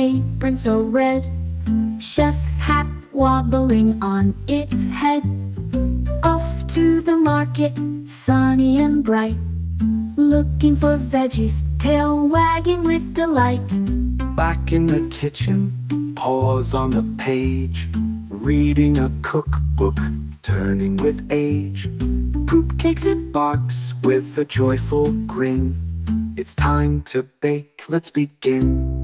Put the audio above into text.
apron so red, chef's hat wobbling on its head. Off to the market, sunny and bright, looking for veggies, tail wagging with delight. Back in the kitchen, paws on the page, reading a cookbook, turning with age. Poop cakes it barks with a joyful grin. It's time to bake, let's begin.